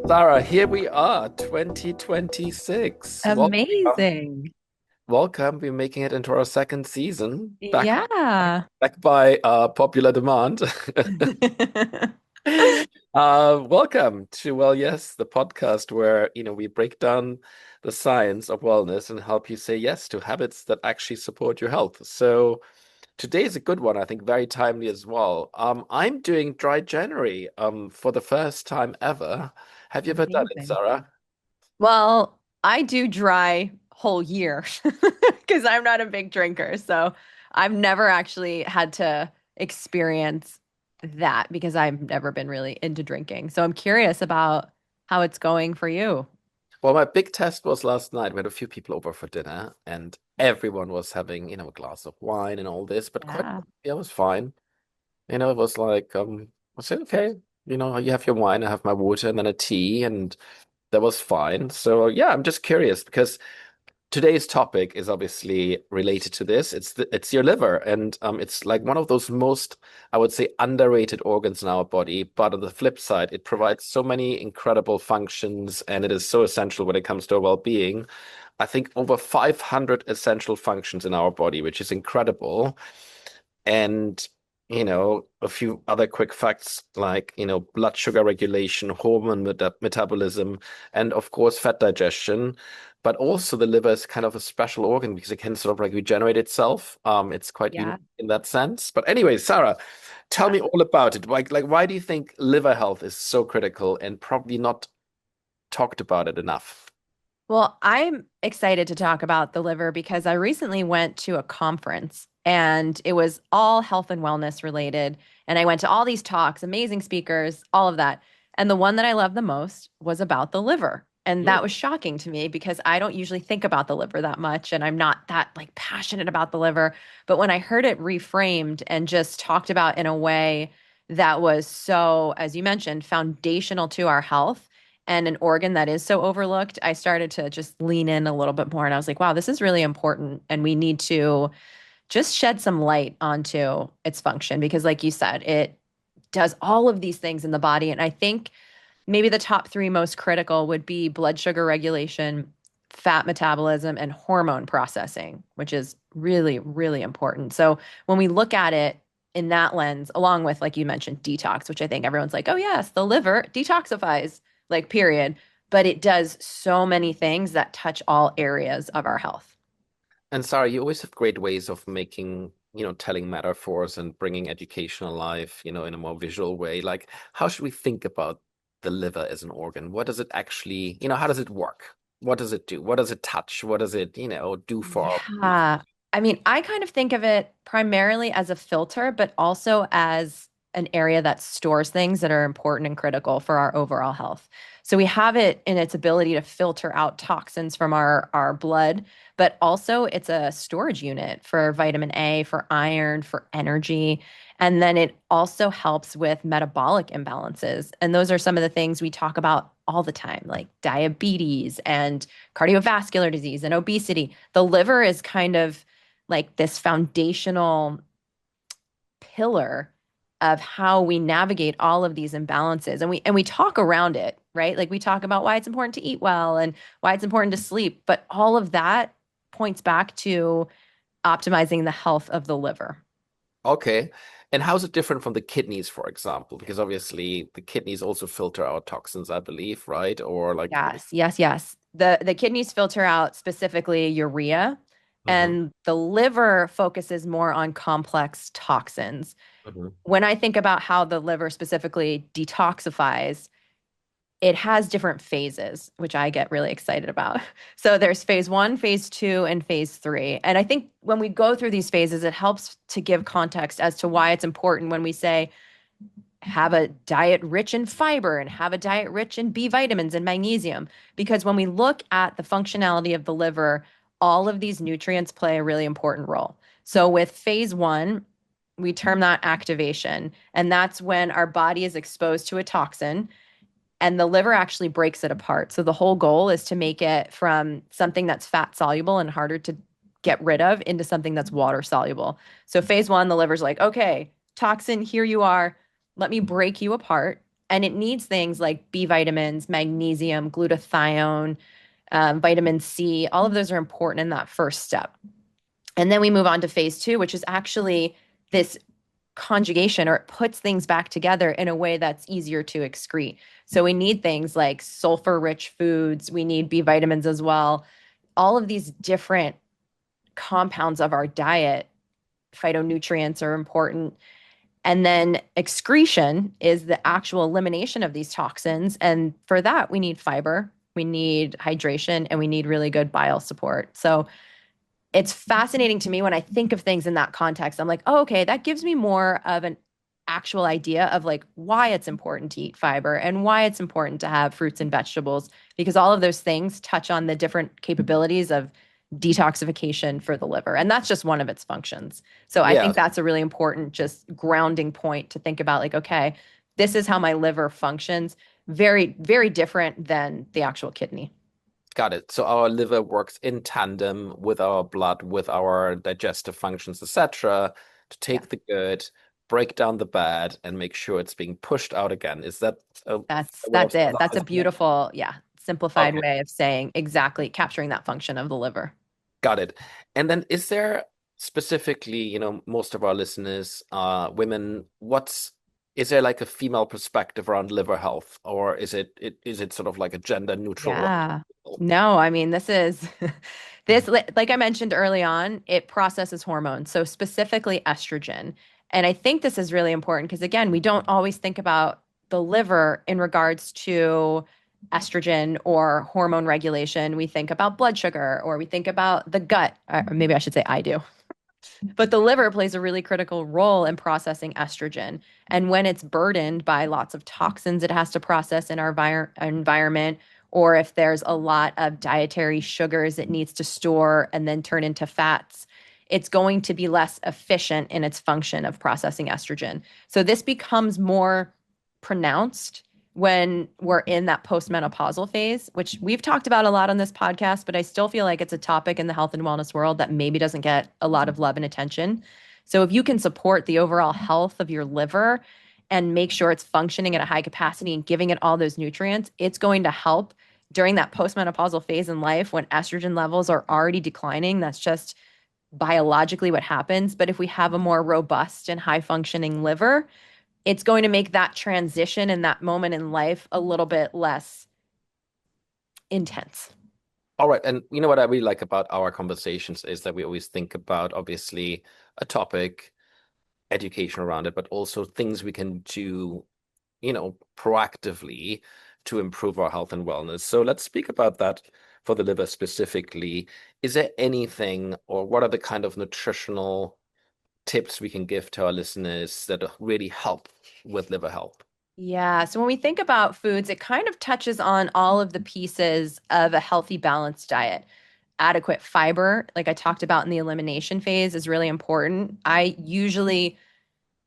Sarah, here we are, 2026. Welcome. Amazing. Welcome. We're making it into our second season. Yeah. Back by popular demand. Welcome to Yes, the podcast where, we break down the science of wellness and help you say yes to habits that actually support your health. So today is a good one, I think, very timely as well. I'm doing dry January for the first time ever. Have you ever done it, Amazing. Sarah? Well, I do dry whole year because I'm not a big drinker. So I've never actually had to experience that because I've never been really into drinking. So I'm curious about how it's going for you. Well, my big test was last night. We had a few people over for dinner, and everyone was having, a glass of wine and all this, but quite, Yeah. yeah, it was fine. It was like, I said, okay, you have your wine, I have my water, and then a tea, and that was fine. So, yeah, I'm just curious because today's topic is obviously related to this. It's your liver, and it's like one of those most, I would say, underrated organs in our body. But on the flip side, it provides so many incredible functions, and it is so essential when it comes to our well-being. I think over 500 essential functions in our body, which is incredible. And a few other quick facts like, blood sugar regulation, hormone metabolism, and of course, fat digestion. But also the liver is kind of a special organ because it can sort of like regenerate itself. It's quite unique Yeah. in that sense. But anyway, Sarah, tell me all about it. Like, why do you think liver health is so critical and probably not talked about it enough? Well, I'm excited to talk about the liver because I recently went to a conference and it was all health and wellness related. And I went to all these talks, amazing speakers, all of that. And the one that I loved the most was about the liver. And that was shocking to me because I don't usually think about the liver that much and I'm not that like passionate about the liver. But when I heard it reframed and just talked about in a way that was so, as you mentioned, foundational to our health and an organ that is so overlooked, I started to just lean in a little bit more. And I was like, wow, this is really important. And we need to just shed some light onto its function because, like you said, it does all of these things in the body. And I think maybe the top three most critical would be blood sugar regulation, fat metabolism, and hormone processing, which is really, really important. So when we look at it, in that lens, along with, like you mentioned, detox, which I think everyone's like, oh, yes, the liver detoxifies, like, period. But it does so many things that touch all areas of our health. And Sarah, you always have great ways of making, telling metaphors and bringing education alive, in a more visual way. Like, how should we think about the liver as an organ? What does it actually, how does it work? What does it do? What does it touch? What does it, do for our body? Yeah. I mean, I kind of think of it primarily as a filter, but also as an area that stores things that are important and critical for our overall health. So we have it in its ability to filter out toxins from our blood, but also it's a storage unit for vitamin A, for iron, for energy. And then it also helps with metabolic imbalances. And those are some of the things we talk about all the time, like diabetes and cardiovascular disease and obesity. The liver is kind of like this foundational pillar of how we navigate all of these imbalances, and we talk around it, right? Like we talk about why it's important to eat well and why it's important to sleep, but all of that points back to optimizing the health of the liver. Okay. And how is it different from the kidneys, for example? Because obviously the kidneys also filter out toxins, I believe, right? Or like, Yes, yes, yes. The kidneys filter out specifically urea, Mhm, and the liver focuses more on complex toxins. mhm. When I think about how the liver specifically detoxifies, it has different phases, which I get really excited about. So there's phase one, phase two, and phase three. And I think when we go through these phases, it helps to give context as to why it's important when we say have a diet rich in fiber and have a diet rich in B vitamins and magnesium. Because when we look at the functionality of the liver, all of these nutrients play a really important role. So with phase one, we term that activation. And that's when our body is exposed to a toxin and the liver actually breaks it apart. So the whole goal is to make it from something that's fat soluble and harder to get rid of into something that's water soluble. So phase one, the liver's like, okay, toxin, here you are. Let me break you apart. And it needs things like B vitamins, magnesium, glutathione, vitamin C. All of those are important in that first step. And then we move on to phase two, which is actually this conjugation, or it puts things back together in a way that's easier to excrete. So we need things like sulfur rich foods, we need B vitamins as well. All of these different compounds of our diet, phytonutrients are important. And then excretion is the actual elimination of these toxins. And for that, we need fiber, we need hydration, and we need really good bile support. So it's fascinating to me when I think of things in that context. I'm like, oh, okay, that gives me more of an actual idea of like why it's important to eat fiber and why it's important to have fruits and vegetables, because all of those things touch on the different capabilities of detoxification for the liver. And that's just one of its functions. So I Yeah, think that's a really important just grounding point to think about like, okay, this is how my liver functions. Very, very different than the actual kidney. got it. So our liver works in tandem with our blood, with our digestive functions, etc., to Yeah. take the good, break down the bad, and make sure it's being pushed out again. Is that a way of That's it. That's a summarizing it? beautiful, yeah, simplified Okay, way of saying exactly capturing that function of the liver. got it. And then is there specifically, most of our listeners are women, is there like a female perspective around liver health, or is it sort of like a gender neutral? Yeah. No, I mean, this is this, like I mentioned early on, it processes hormones, so specifically estrogen. And I think this is really important because, again, we don't always think about the liver in regards to estrogen or hormone regulation. We think about blood sugar or we think about the gut. Or maybe I should say I do. But the liver plays a really critical role in processing estrogen. And when it's burdened by lots of toxins it has to process in our environment, or if there's a lot of dietary sugars it needs to store and then turn into fats, it's going to be less efficient in its function of processing estrogen. So this becomes more pronounced when we're in that postmenopausal phase, which we've talked about a lot on this podcast, but I still feel like it's a topic in the health and wellness world that maybe doesn't get a lot of love and attention. So if you can support the overall health of your liver and make sure it's functioning at a high capacity and giving it all those nutrients, it's going to help during that postmenopausal phase in life when estrogen levels are already declining. That's just biologically what happens. But if we have a more robust and high functioning liver, it's going to make that transition in that moment in life a little bit less intense. All right. And you know what I really like about our conversations is that we always think about, obviously, a topic, education around it, but also things we can do, proactively to improve our health and wellness. So let's speak about that for the liver specifically. Is there anything, or what are the kind of nutritional tips we can give to our listeners that really help with liver health? Yeah. So when we think about foods, it kind of touches on all of the pieces of a healthy, balanced diet. Adequate fiber, like I talked about in the elimination phase, is really important. I usually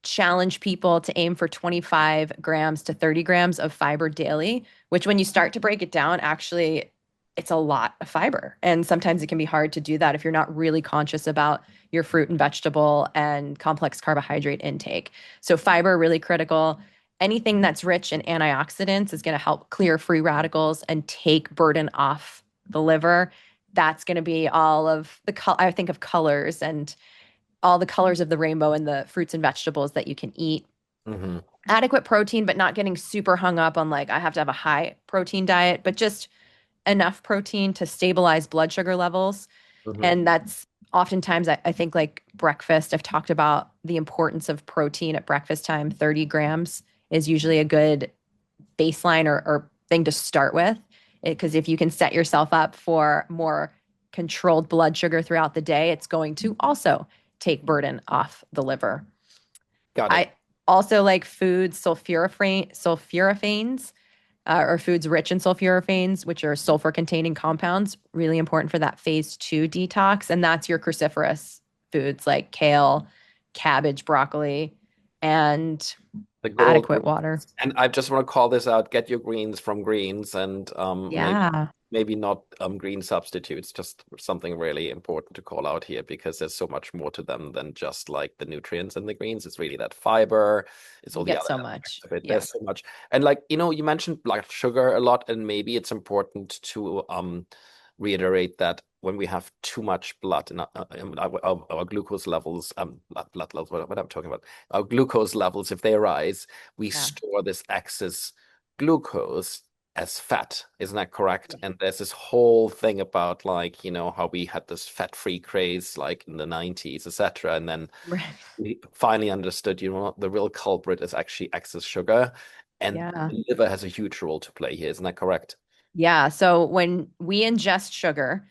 challenge people to aim for 25 grams to 30 grams of fiber daily, which when you start to break it down, actually, it's a lot of fiber. And sometimes it can be hard to do that if you're not really conscious about your fruit and vegetable and complex carbohydrate intake. So, fiber, really critical. Anything that's rich in antioxidants is going to help clear free radicals and take burden off the liver. That's going to be all of I think of colors and all the colors of the rainbow and the fruits and vegetables that you can eat. Hmm. Adequate protein, but not getting super hung up on like, I have to have a high protein diet, but just enough protein to stabilize blood sugar levels. Hmm. And that's oftentimes, I think, like breakfast, I've talked about the importance of protein at breakfast time. 30 grams is usually a good baseline or thing to start with. Because if you can set yourself up for more controlled blood sugar throughout the day, it's going to also take burden off the liver. Got it. I also like foods sulforaphanes, or foods rich in sulforaphanes, which are sulfur containing compounds, really important for that phase two detox. And that's your cruciferous foods like kale, cabbage, broccoli, and The good old adequate greens. water. And I just want to call this out, get your greens from greens. And Yeah. maybe not green substitutes, just something really important to call out here because there's so much more to them than just like the nutrients in the greens. It's really that fiber, it's You all the get other so aspects much. of it. Yeah. There's so much. And like, you mentioned blood sugar a lot, and maybe it's important to reiterate that when we have too much blood in our glucose levels, blood levels, what I'm talking about, our glucose levels, if they rise, we Yeah. store this excess glucose as fat. Isn't that correct? Yeah. And there's this whole thing about like, how we had this fat-free craze like in the 90s, etc. And then Right. we finally understood, the real culprit is actually excess sugar. And Yeah. the liver has a huge role to play here. Isn't that correct? Yeah. So when we ingest sugar,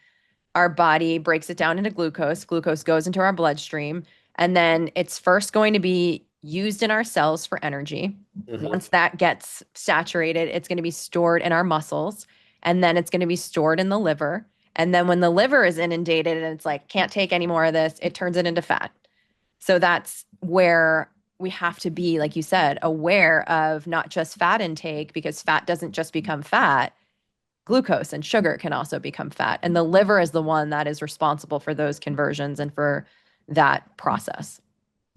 our body breaks it down into glucose. Glucose goes into our bloodstream, and then it's first going to be used in our cells for energy. Hmm. Once that gets saturated, it's going to be stored in our muscles, and then it's going to be stored in the liver. And then when the liver is inundated and it's like, can't take any more of this, it turns it into fat. So that's where we have to be, like you said, aware of not just fat intake, because fat doesn't just become fat, glucose and sugar can also become fat. And the liver is the one that is responsible for those conversions and for that process.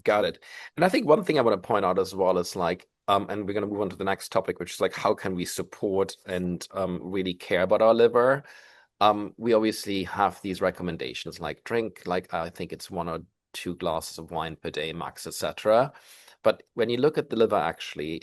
Got it. And I think one thing I want to point out as well is like, and we're going to move on to the next topic, which is like, how can we support and really care about our liver? We obviously have these recommendations like drink, like I think it's 1 or 2 glasses of wine per day max, etc. But when you look at the liver, actually,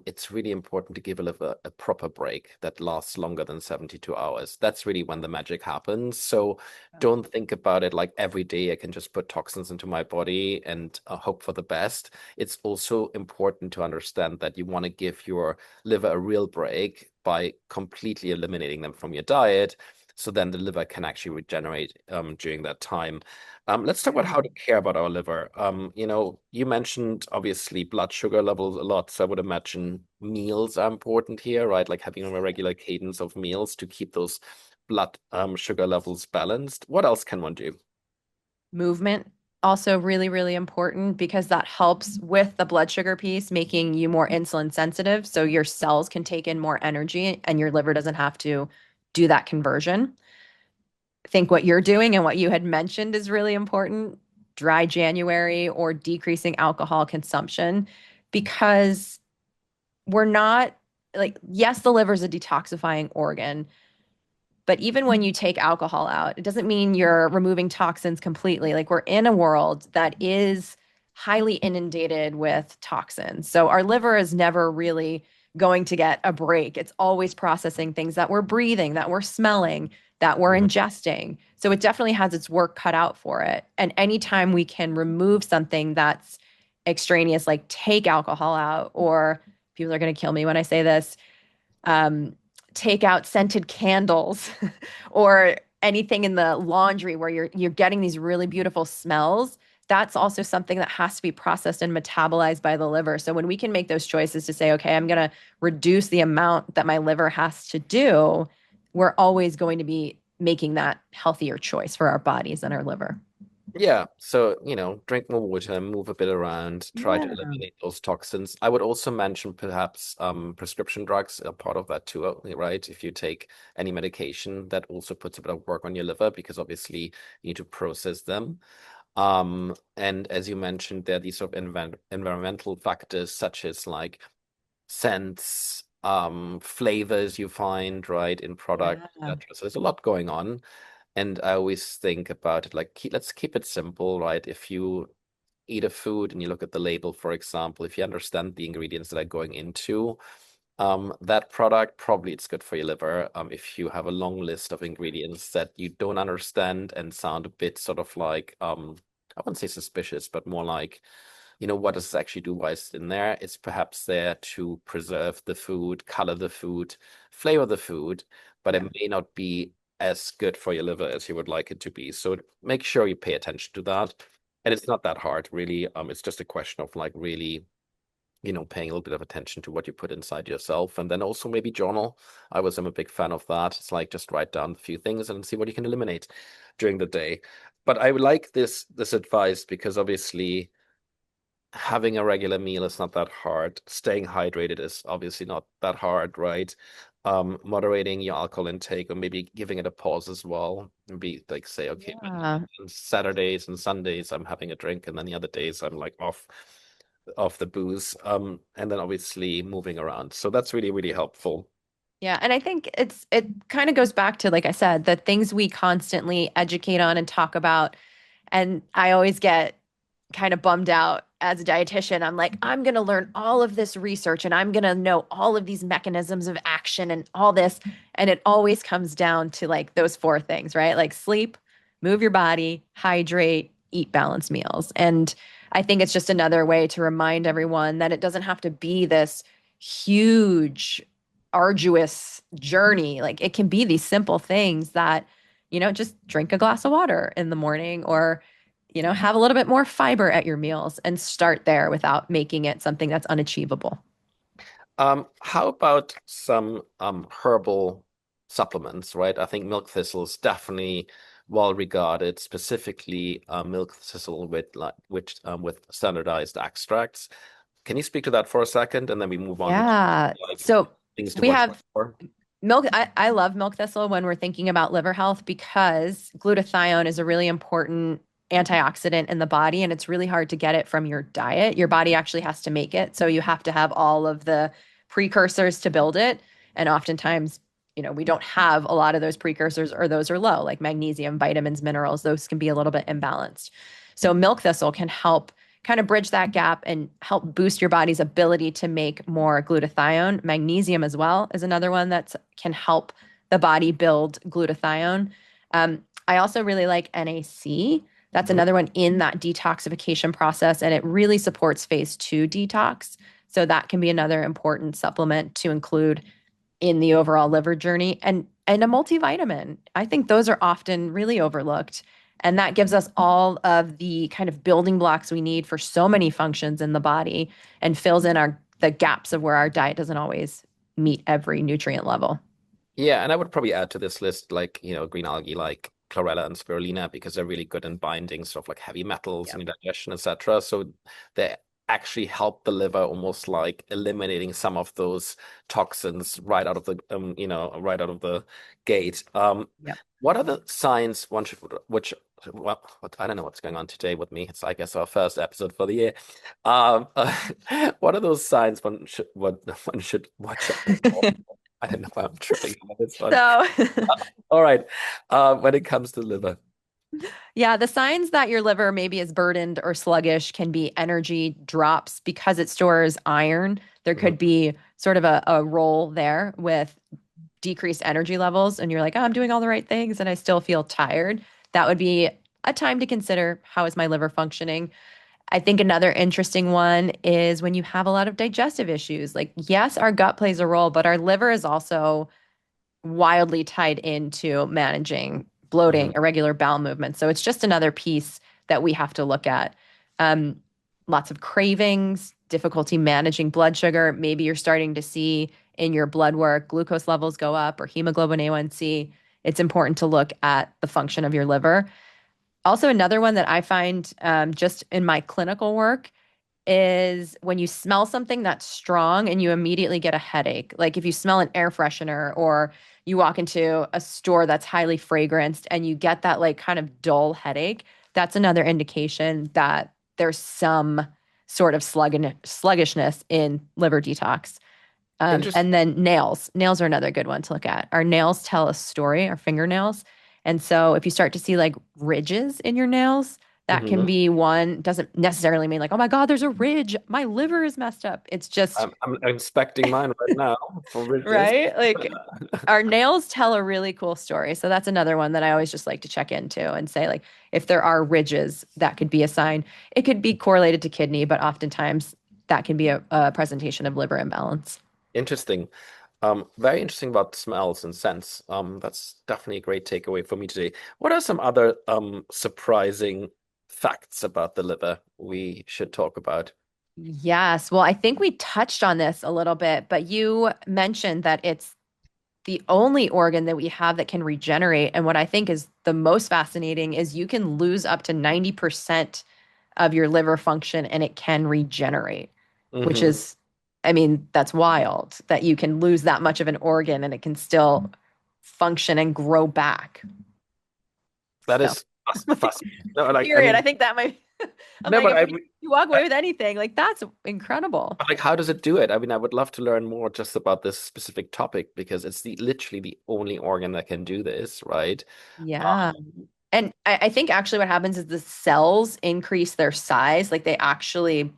it's really important to give a liver a proper break that lasts longer than 72 hours. That's really when the magic happens. So don't think about it like every day I can just put toxins into my body and hope for the best. It's also important to understand that you want to give your liver a real break by completely eliminating them from your diet. So then the liver can actually regenerate during that time. Let's talk about Yeah. how to care about our liver. You mentioned obviously blood sugar levels a lot, so I would imagine meals are important here, right? Like having a regular cadence of meals to keep those blood sugar levels balanced. What else can one do? Movement also really, really important because that helps with the blood sugar piece, making you more insulin sensitive. So your cells can take in more energy and your liver doesn't have to do that conversion. I think what you're doing and what you had mentioned is really important. Dry January or decreasing alcohol consumption, because we're not like, yes, the liver is a detoxifying organ, but even when you take alcohol out, it doesn't mean you're removing toxins completely. Like, we're in a world that is highly inundated with toxins. So our liver is never really going to get a break. It's always processing things that we're breathing, that we're smelling, that we're Mhm. ingesting. So it definitely has its work cut out for it. And anytime we can remove something that's extraneous, like take alcohol out, or people are going to kill me when I say this, um, take out scented candles or anything in the laundry where you're getting these really beautiful smells. That's also something that has to be processed and metabolized by the liver. So when we can make those choices to say, okay, I'm going to reduce the amount that my liver has to do, we're always going to be making that healthier choice for our bodies and our liver. Yeah, so drink more water, move a bit around, try to Yeah. eliminate those toxins. I would also mention perhaps prescription drugs are part of that too, right? If you take any medication, that also puts a bit of work on your liver because obviously you need to process them. And as you mentioned, there are these sort of environmental factors such as like scents, flavors you find, right, in products, Yeah. etc. So there's a lot going on. And I always think about it like, let's keep it simple, right? If you eat a food and you look at the label, for example, if you understand the ingredients that are going into that product, probably it's good for your liver. If you have a long list of ingredients that you don't understand and sound a bit sort of like, I wouldn't say suspicious, but more like, what does this actually do? Why is it in there? It's perhaps there to preserve the food, color the food, flavor the food, but it Yeah. may not be as good for your liver as you would like it to be. So make sure you pay attention to that. And it's not that hard, really. It's just a question of like really, paying a little bit of attention to what you put inside yourself. And then also maybe journal. I'm a big fan of that. It's like just write down a few things and see what you can eliminate during the day. But I would like this advice because obviously having a regular meal is not that hard. Staying hydrated is obviously not that hard, right? moderating your alcohol intake or maybe giving it a pause as well. Maybe like say, okay, Yeah. on Saturdays and Sundays I'm having a drink, and then the other days I'm like off the booze. And then obviously moving around. So that's really, really helpful. Yeah, and I think it kind of goes back to, like I said, the things we constantly educate on and talk about. And I always get kind of bummed out as a dietitian. I'm like, I'm going to learn all of this research and I'm going to know all of these mechanisms of action and all this. And it always comes down to like those four things, right? Like sleep, move your body, hydrate, eat balanced meals. And I think it's just another way to remind everyone that it doesn't have to be this huge, arduous journey. Like it can be these simple things that, just drink a glass of water in the morning, or have a little bit more fiber at your meals and start there without making it something that's unachievable. How about some herbal supplements, right? I think milk thistle is definitely well regarded, specifically milk thistle with with standardized extracts. Can you speak to that for a second, and then we move on to Yeah. like So things to we watch out have for? milk. I love milk thistle when we're thinking about liver health because glutathione is a really important antioxidant in the body, and it's really hard to get it from your diet. Your body actually has to make it. So you have to have all of the precursors to build it. And oftentimes, we don't have a lot of those precursors, or those are low, like magnesium, vitamins, minerals. Those can be a little bit imbalanced. So milk thistle can help kind of bridge that gap and help boost your body's ability to make more glutathione. Magnesium as well is another one that can help the body build glutathione. I also really like NAC. That's Mhm. another one in that detoxification process, and it really supports phase two detox. So that can be another important supplement to include in the overall liver journey, and a multivitamin. I think those are often really overlooked. And that gives us all of the kind of building blocks we need for so many functions in the body and fills in our the gaps of where our diet doesn't always meet every nutrient level. Yeah, and I would probably add to this list like, green algae like chlorella and spirulina because they're really good in binding stuff like heavy metals Yeah. and digestion, etc. So they actually help the liver almost like eliminating some of those toxins right out of the right out of the gate. Yep. What are the signs one should which well, I don't know what's going on today with me. It's I guess our first episode for the year. What are those signs one should watch out for? I don't know why I'm tripping on this one. So, All right. When it comes to liver. yeah, the signs that your liver maybe is burdened or sluggish can be energy drops because it stores iron. There Mhm. could be sort of a role there with decreased energy levels, and you're like, oh, I'm doing all the right things and I still feel tired. That would be a time to consider, how is my liver functioning? I think another interesting one is when you have a lot of digestive issues. Like, yes, our gut plays a role, but our liver is also wildly tied into managing bloating, Mhm. irregular bowel movements. So it's just another piece that we have to look at. Um, Lots of cravings, difficulty managing blood sugar. Maybe you're starting to see in your blood work glucose levels go up, or hemoglobin A1C. It's important to look at the function of your liver. Also, another one that I find just in my clinical work is when you smell something that's strong and you immediately get a headache. Like if you smell an air freshener, or you walk into a store that's highly fragranced and you get that like kind of dull headache, that's another indication that there's some sort of sluggishness in liver detox. Interesting. And then nails. Nails are another good one to look at. Our nails tell a story, our fingernails. And so if you start to see like ridges in your nails, that can Mhm. be one, doesn't necessarily mean like, oh my God, there's a ridge. My liver is messed up. It's just, I'm inspecting mine right now for ridges. right? Like our nails tell a really cool story. So that's another one that I always just like to check into and say, like, if there are ridges, that could be a sign. It could be correlated to kidney, but oftentimes that can be a presentation of liver imbalance. Interesting. Very interesting about smells and scents. That's definitely a great takeaway for me today. What are some other surprising facts about the liver we should talk about? Yes. Well, I think we touched on this a little bit, but you mentioned that it's the only organ that we have that can regenerate. And what I think is the most fascinating is you can lose up to 90% of your liver function and it can regenerate, which Hmm. is I mean, that's wild that you can lose that much of an organ and it can still function and grow back. That So, is like, fascinating. No, like I period. I mean, think that might, I'm no, like, but if you walk away with anything, like that's incredible. like how does it do it? I mean, I would love to learn more just about this specific topic because it's the literally the only organ that can do this, right? Yeah. And I think actually what happens is the cells increase their size. Like they actually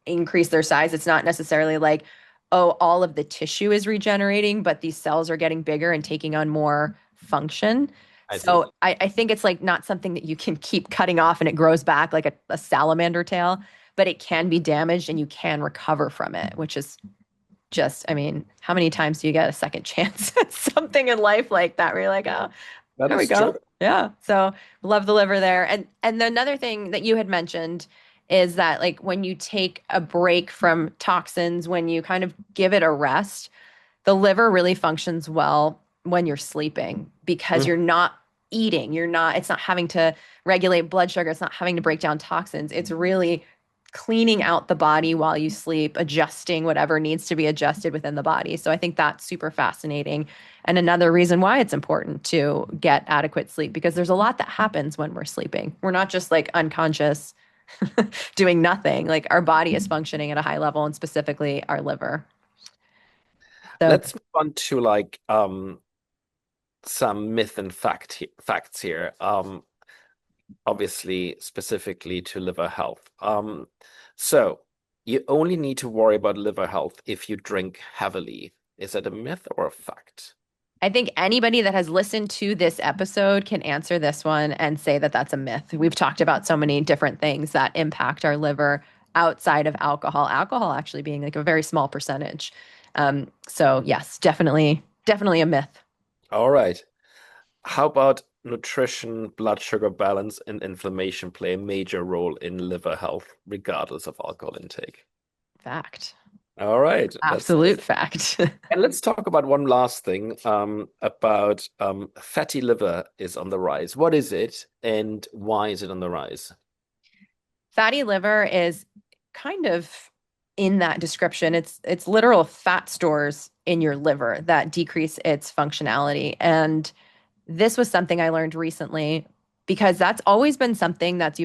increase their size. It's not necessarily like, oh, all of the tissue is regenerating, but these cells are getting bigger and taking on more function. I see. So I think it's like not something that you can keep cutting off and it grows back like a salamander tail, but it can be damaged and you can recover from it, which is just, I mean, how many times do you get a second chance at something in life like that where you're like, oh, That there we is true. go. Yeah. So love the liver there. And another thing that you had mentioned is that like when you take a break from toxins, when you kind of give it a rest, the liver really functions well when you're sleeping because Mm. you're not eating. It's not having to regulate blood sugar. It's not having to break down toxins. It's really cleaning out the body while you sleep, adjusting whatever needs to be adjusted within the body. So I think that's super fascinating. And another reason why it's important to get adequate sleep because there's a lot that happens when we're sleeping. We're not just like unconscious doing nothing. Like our body is functioning at a high level and specifically our liver. So Let's move on to like some myth and facts here. Obviously specifically to liver health. So you only need to worry about liver health if you drink heavily. Is that a myth or a fact? I think anybody that has listened to this episode can answer this one and say that that's a myth. We've talked about so many different things that impact our liver outside of alcohol, alcohol actually being like a very small percentage. So yes, definitely a myth. All right. How about nutrition, blood sugar balance, and inflammation play a major role in liver health, regardless of alcohol intake? Fact. All right. Absolute fact. And let's talk about one last thing about fatty liver is on the rise. What is it and why is it on the rise? Fatty liver is kind of in that description. It's literal fat stores in your liver that decrease its functionality. And this was something I learned recently because that's always been something that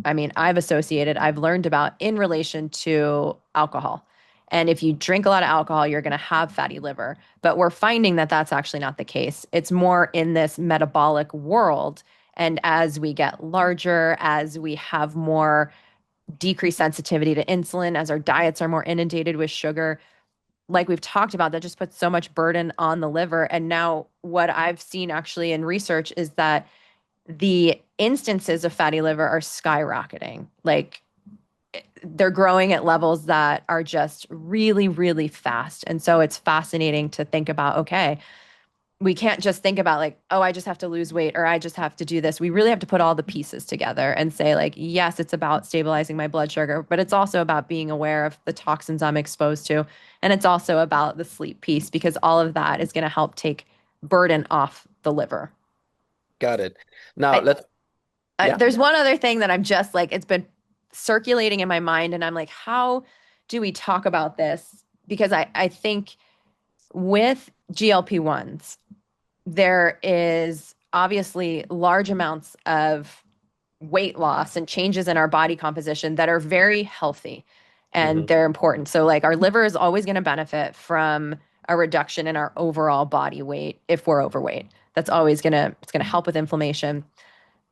I mean, I've learned about in relation to alcohol. And if you drink a lot of alcohol, you're going to have fatty liver. But we're finding that that's actually not the case. It's more in this metabolic world. And as we get larger, as we have more decreased sensitivity to insulin, as our diets are more inundated with sugar, like we've talked about, that just puts so much burden on the liver. And now, what I've seen actually in research is that the instances of fatty liver are skyrocketing. Like they're growing at levels that are just really, really fast. And so it's fascinating to think about, okay, we can't just think about like, oh, I just have to lose weight or I just have to do this. We really have to put all the pieces together and say, like, yes, it's about stabilizing my blood sugar, but it's also about being aware of the toxins I'm exposed to. And it's also about the sleep piece because all of that is going to help take burden off the liver. Got it. Now I, let's, yeah. there's one other thing that I'm just like, it's been circulating in my mind. And I'm like, how do we talk about this? Because I think with GLP-1s, there is obviously large amounts of weight loss and changes in our body composition that are very healthy and Mhm. they're important. So like our liver is always going to benefit from a reduction in our overall body weight if we're overweight. That's always going to it's going to help with inflammation.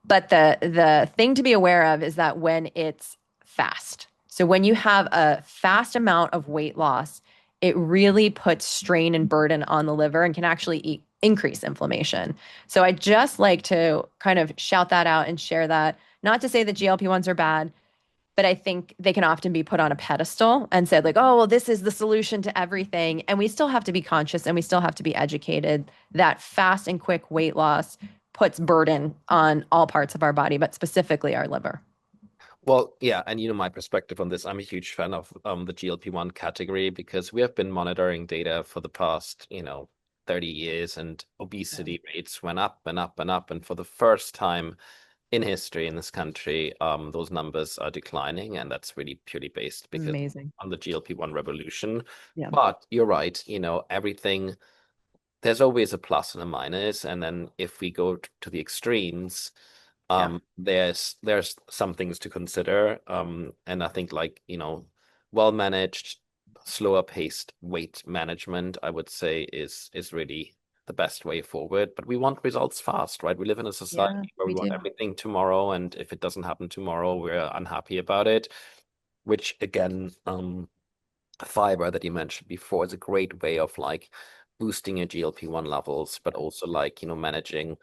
But the thing to be aware of is that when it's fast. So when you have a fast amount of weight loss, it really puts strain and burden on the liver and can actually increase inflammation. So I just like to kind of shout that out and share that. Not to say that GLP-1s are bad, but I think they can often be put on a pedestal and said like, oh, well, this is the solution to everything. And we still have to be conscious and we still have to be educated that fast and quick weight loss puts burden on all parts of our body, but specifically our liver. Well, yeah, and you know my perspective on this. I'm a huge fan of the GLP-1 category because we have been monitoring data for the past, 30 years and Yeah. obesity rates went up and up and up. And for the first time in history in this country, those numbers are declining, and that's really purely based because Amazing. on the GLP-1 revolution. Yeah. But you're right, everything, there's always a plus and a minus, and then if we go to the extremes, Yeah. there's some things to consider. And I think like, well managed, slower paced weight management, I would say is really the best way forward. But we want results fast, right? We live in a Yeah, society where we we want do. everything tomorrow, and if it doesn't happen tomorrow, we're unhappy about it. Which again, fiber that you mentioned before is a great way of like boosting your GLP-1 levels, but also like, managing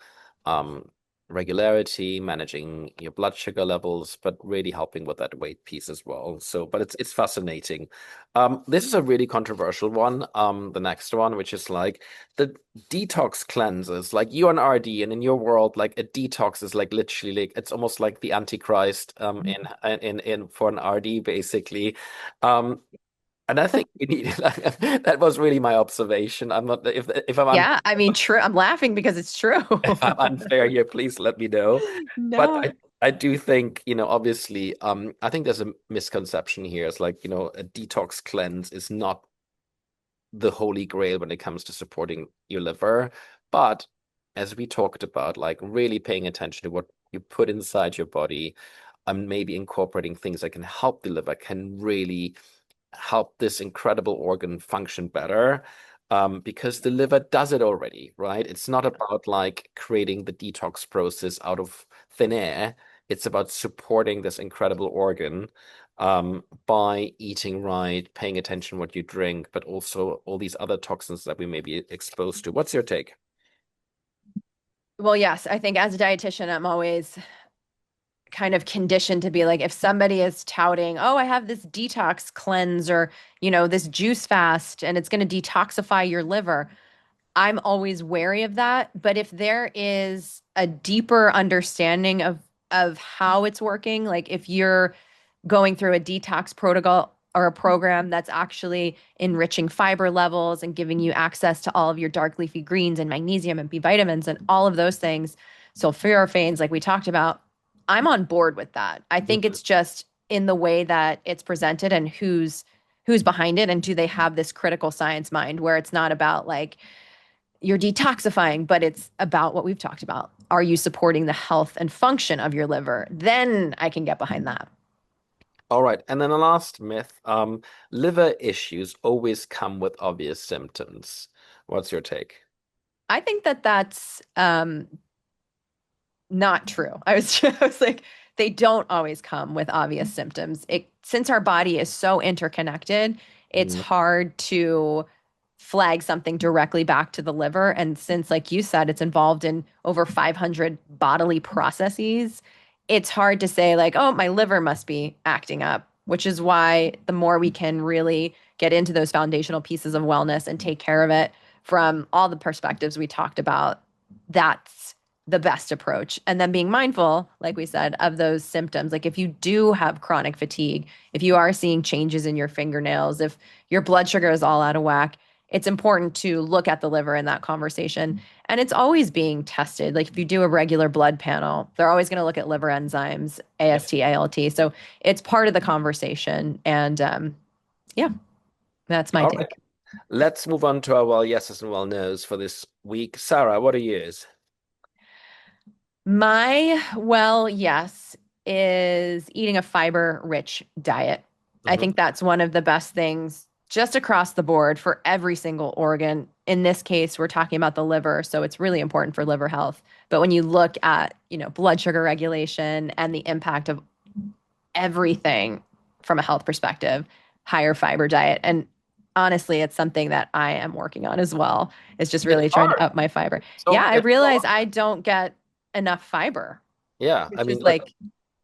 um regularity, managing your blood sugar levels, but really helping with that weight piece as well. So, but it's fascinating. This is a really controversial one. The next one, which is like the detox cleanses. Like you're an RD, and in your world, like a detox is like literally like it's almost like the Antichrist in for an RD, basically. Um, and I think we need that was really my observation. I'm not if Yeah, I mean, true. I'm laughing because it's true. if I'm unfair here, please let me know. But No. I do think, obviously, I think there's a misconception here. It's like, a detox cleanse is not the holy grail when it comes to supporting your liver. But as we talked about, like really paying attention to what you put inside your body and maybe incorporating things that can help the liver can really help this incredible organ function better, because the liver does it already, right? It's not about like creating the detox process out of thin air. It's about supporting this incredible organ, by eating right, paying attention what you drink, but also all these other toxins that we may be exposed to. What's your take? Well, yes, I think as a dietitian, I'm always kind of conditioned to be like, if somebody is touting, oh, I have this detox cleanse or, this juice fast and it's going to detoxify your liver, I'm always wary of that. But if there is a deeper understanding of how it's working, like if you're going through a detox protocol or a program that's actually enriching fiber levels and giving you access to all of your dark leafy greens and magnesium and B vitamins and all of those things, sulforaphanes, like we talked about, I'm on board with that. I think Mhm. it's just in the way that it's presented and who's behind it and do they have this critical science mind where it's not about like you're detoxifying, but it's about what we've talked about. Are you supporting the health and function of your liver? Then I can get behind that. All right. And then the last myth, liver issues always come with obvious symptoms. What's your take? I think that that's not true. I was like, they don't always come with obvious symptoms. Since our body is so interconnected, it's Mhm. hard to flag something directly back to the liver. And since, like you said, it's involved in over 500 bodily processes, it's hard to say, like, oh, my liver must be acting up, which is why the more we can really get into those foundational pieces of wellness and take care of it from all the perspectives we talked about, that's the best approach. And then being mindful, like we said, of those symptoms. Like if you do have chronic fatigue, if you are seeing changes in your fingernails, if your blood sugar is all out of whack, it's important to look at the liver in that conversation. And it's always being tested. Like if you do a regular blood panel, they're always going to look at liver enzymes, Yep. AST, ALT. So it's part of the conversation. And yeah, that's my All right. take. Let's move on to our well yeses and well nos for this week. Sarah, what are yours? My well, yes, is eating a fiber rich diet. I Hmm. think that's one of the best things just across the board for every single organ. In this case, we're talking about the liver, so it's really important for liver health. But when you look at, blood sugar regulation and the impact of everything from a health perspective, higher fiber diet. And honestly, it's something that I am working on as well. It's just It's really trying to hard. up my fiber. So Yeah, I it's so realize hard. I don't get enough fiber, Yeah. I which mean, is look, like,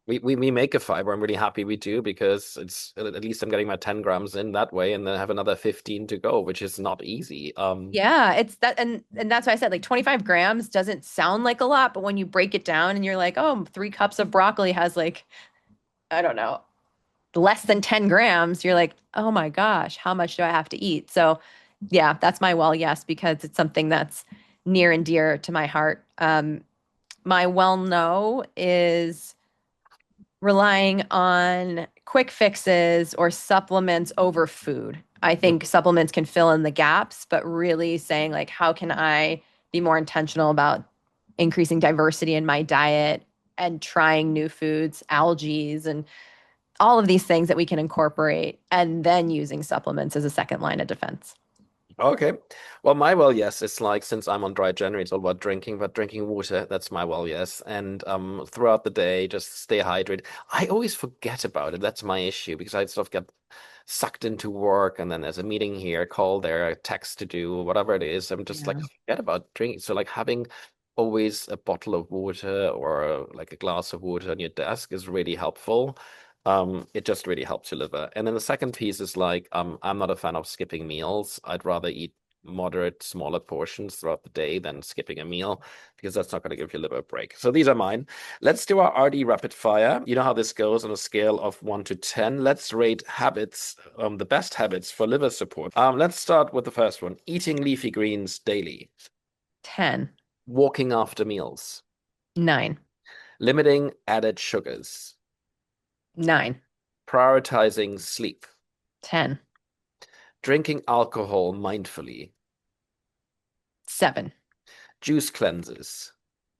we make a fiber. I'm really happy we do because it's at least I'm getting my 10 grams in that way, and then I have another 15 to go, which is not easy. yeah, it's that and that's why I said like 25 grams doesn't sound like a lot, but when you break it down and you're like, oh, 3 cups of broccoli has like, I don't know, less than 10 grams, you're like, oh my gosh, how much do I have to eat? So yeah, that's my well, yes, because it's something that's near and dear to my heart. my well no is relying on quick fixes or supplements over food. I think Mhm. supplements can fill in the gaps, but really saying, like, how can I be more intentional about increasing diversity in my diet and trying new foods, algae, and all of these things that we can incorporate, and then using supplements as a second line of defense. Okay. Well, my well, yes, it's like since I'm on dry January, it's all about drinking, but drinking water, that's my well, yes. And throughout the day, just stay hydrated. I always forget about it. That's my issue because I sort of get sucked into work and then there's a meeting here, a call there, a text to do, whatever it is. I'm just like Yeah. forget about drinking. So like having always a bottle of water or like a glass of water on your desk is really helpful. It just really helps your liver. And then the second piece is like, I'm not a fan of skipping meals. I'd rather eat moderate, smaller portions throughout the day than skipping a meal because that's not going to give your liver a break. So these are mine. Let's do our RD rapid fire. You know how this goes on a scale of 1 to 10. Let's rate habits, the best habits for liver support. Let's start with the first one. Eating leafy greens daily. 10, Walking after meals. 9, Limiting added sugars. 9, Prioritizing sleep. 10, Drinking alcohol mindfully. 7, Juice cleanses.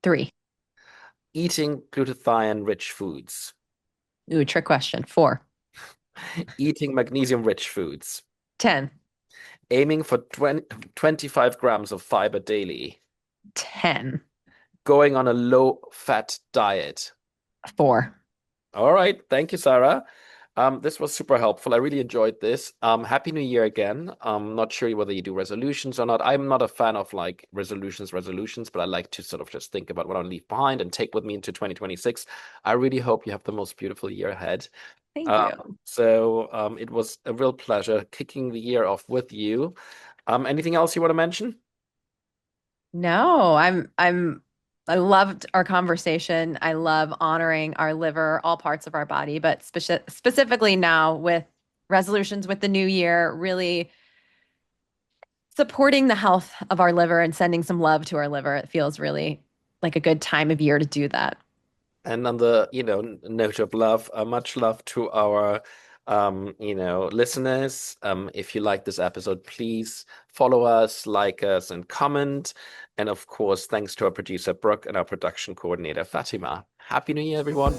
3. Eating glutathione-rich foods. Ooh, trick question. 4, Eating magnesium-rich foods. 10, Aiming for 25 grams of fiber daily. 10, Going on a low-fat diet. 4. All right. Thank you, Sarah. This was super helpful. I really enjoyed this. Happy New Year again. Not sure whether you do resolutions or not. I'm not a fan of like resolutions, but I like to sort of just think about what I'll leave behind and take with me into 2026. I really hope you have the most beautiful year ahead. Thank Um, you. it was a real pleasure kicking the year off with you. Anything else you want to mention? No, I loved our conversation. I love honoring our liver, all parts of our body, but specifically now with resolutions with the new year, really supporting the health of our liver and sending some love to our liver. It feels really like a good time of year to do that. And on the, note of love, much love to our, listeners. If you like this episode, please follow us, like us, and comment. And of course, thanks to our producer, Brooke, and our production coordinator, Fatima. Happy New Year, everyone.